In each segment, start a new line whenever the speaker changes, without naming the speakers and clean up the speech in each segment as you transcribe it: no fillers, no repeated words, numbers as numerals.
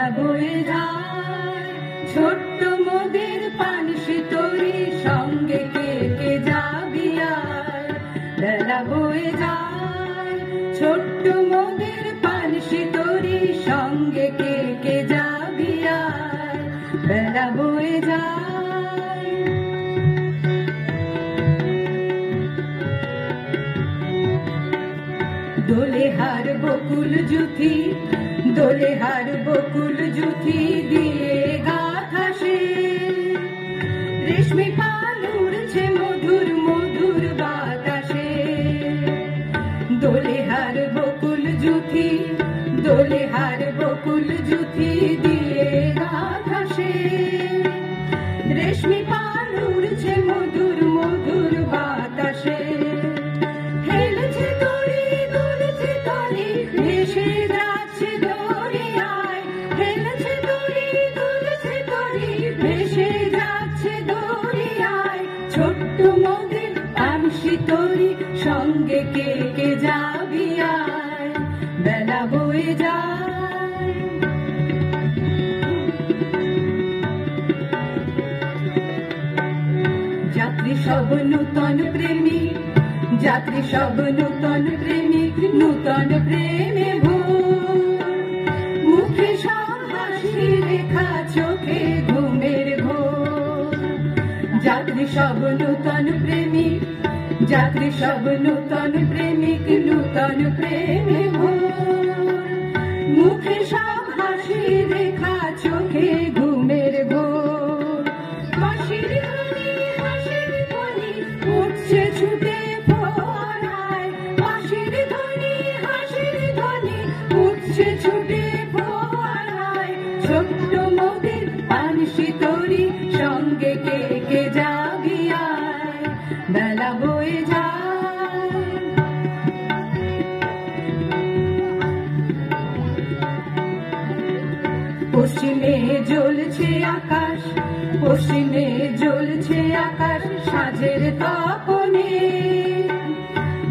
বেলা বয়ে যায় ছোট্ট মোদের পানসি তরি সঙ্গে কে কে যাবি আর বেলা বয়ে যায় ছোট্ট মোদের পানসি তরি সঙ্গে কে কে যাবি আর বেলা বয়ে যায় দোলে হার বকুল জুথি দোলে হার বকুল জুথি দিয়ে গাথাসে রেশমি পাল উড়ছে মধুর মধুর বাতাসে দোলে হার বকুল জুথি দোলে হার বকুল জুথি দিয়ে গাথাসে রেশমি পাল উড়ছে মধুর মধুর বাতাসে হেলছে দড়ি দুলছে তরি ভেসে যাচ্ছে দরিয়ায় হেলছে দড়ি দুলছে তরি ভেসে যাচ্ছে দরিয়ায় ছোট্ট মোদের পানসি তরি সঙ্গে কে কে যাবি আয় বেলা বয়ে যায় যাত্রী সব নূতন প্রেমিক যাত্রী সব নূতন প্রেমিক নূতন প্রেমে ভোর মুখে সব হাসি রেখা চোখে ঘুমের ঘোর যাত্রী সব নূতন প্রেমিক যাত্রী সব নূতন প্রেমিক নূতন প্রেমে ভোর মুখে সব হাসি রেখা চোখে ঘুমের ঘোর বাঁশির ধ্বনি হাসির ধ্বনি উঠছে ছুটে ফোয়ারায় বাঁশির ধ্বনি হাসির ধ্বনি উঠছে ছুটে ফোয়ারায় ছোট্ট মোদের পানসি তরি সঙ্গে কে কে যাবি আয় বেলা বয়ে যায় পশ্চিমে জ্বলছে আকাশ পশ্চিমে জ্বলছে আকাশ সাঁঝের তপনে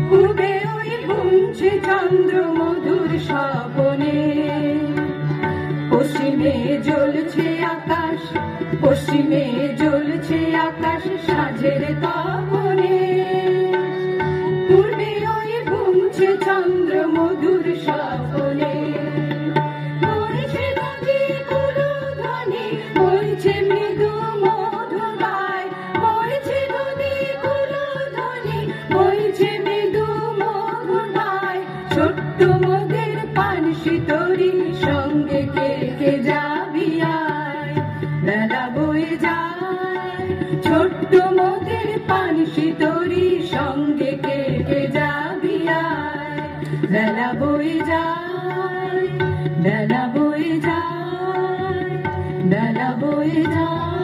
পূর্বে ওই ঘুমছে চন্দ্র মধুর স্বপনে পশ্চিমে জ্বলছে আকাশ পশ্চিমে জ্বলছে আকাশ সাঁঝের তপনে পূর্বে ওই ঘুমছে চন্দ্র মধুর স্বপনে বইছে মৃদু মধুবায় বইছে নদী কুলধ্বনি বইছে মৃদু মধুবায় ছোট্ট মোদের পানসি তরি সঙ্গে কে কে যাবি আয় বেলা বয়ে যায় ছোট্ট মোদের পানসি তরি সঙ্গে কে কে যাবি আয় বেলা বয়ে যায় বেলা বয়ে যায় বেলা বয়ে যায়